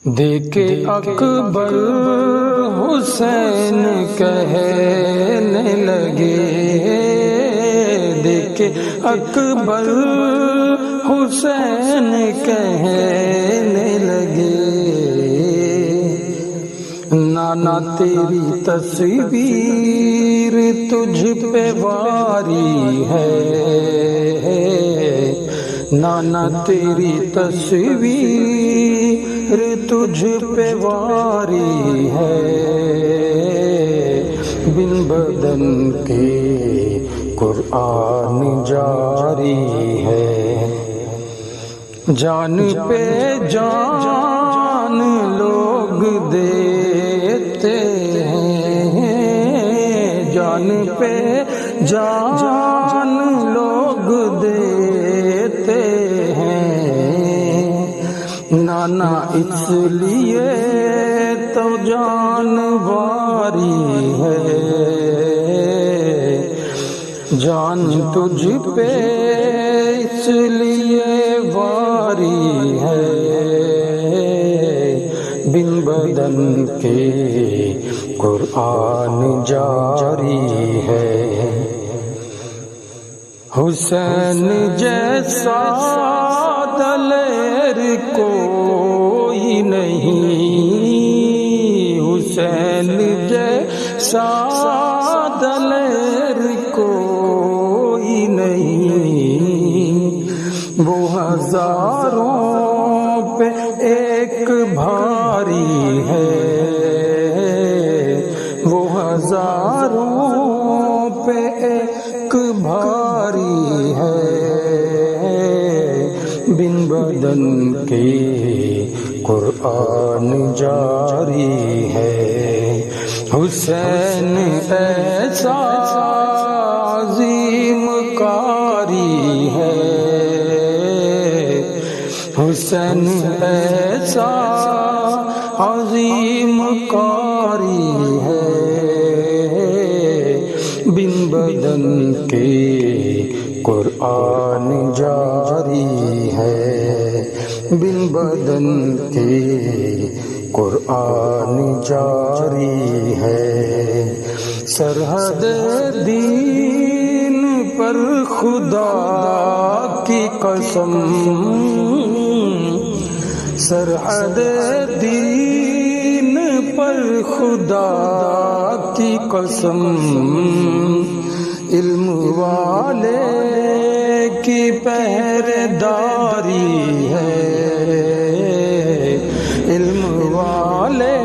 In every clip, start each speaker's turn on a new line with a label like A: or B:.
A: دیکھے اکبر حسین کہنے لگے، دیکھے اکبر حسین کہنے لگے، نانا تیری تصویر تجھ پہ واری ہے، نانا تیری تصویر تجھ پہ واری ہے، بن بدن کے قرآن جاری ہے، جان پہ جان لوگ دیتے ہیں، جان پہ جان لوگ دیتے ہیں، نانا اس لیے تو جان واری ہے، جان تجھ پہ اس لیے واری ہے، بن بدن کے قرآن جاری ہے، حسین جیسا دلیر کوئی نہیں، حسین جیسا دلیر کوئی نہیں، وہ ہزاروں پہ ایک بھاری ہے، وہ ہزاروں پہ ایک بھاری ہے، بن بدن کے قرآن جاری ہے، حسین ایسا عظیم قاری ہے، حسین ایسا عظیم قاری ہے، بن بدن کے قرآن جاری ہے، بن بدن کے قرآن جاری ہے، سرحد دین پر خدا کی قسم، سرحد دین پر خدا کی قسم، علم والے کی پہرےداری ہے، علم والے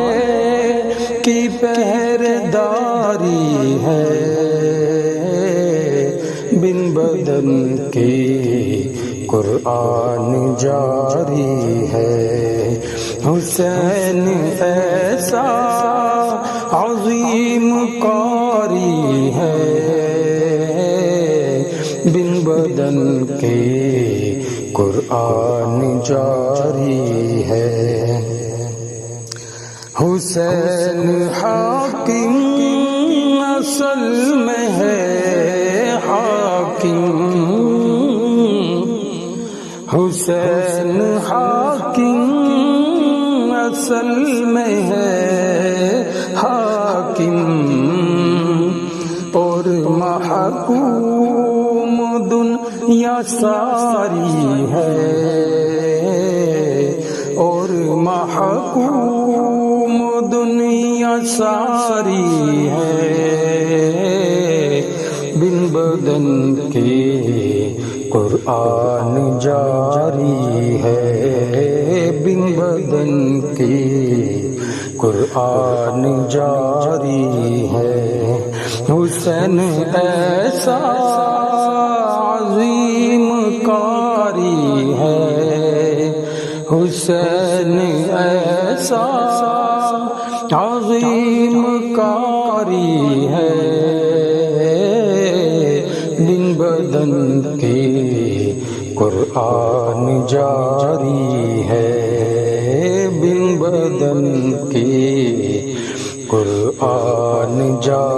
A: کی پہرےداری ہے، بن بدن کے قرآن جاری ہے، حسین ایسا عظیم قاری ہے، بن بدن کے قرآن جاری ہے، حسین حاکم اصل میں ہے حاکم، حسین حاکم اصل میں ہے حاکم، اور محکوم دنیا ساری ہے، اور محکوم دنیا ساری ہے، بن بدن کے قرآن جاری ہے، بن بدن کے قرآن جاری ہے، حسین ایسا عظیم قاری ہے، حسین ایسا عظیم قاری ہے، بن بدن کے قرآن جاری ہے، بن بدن کے قرآن جاری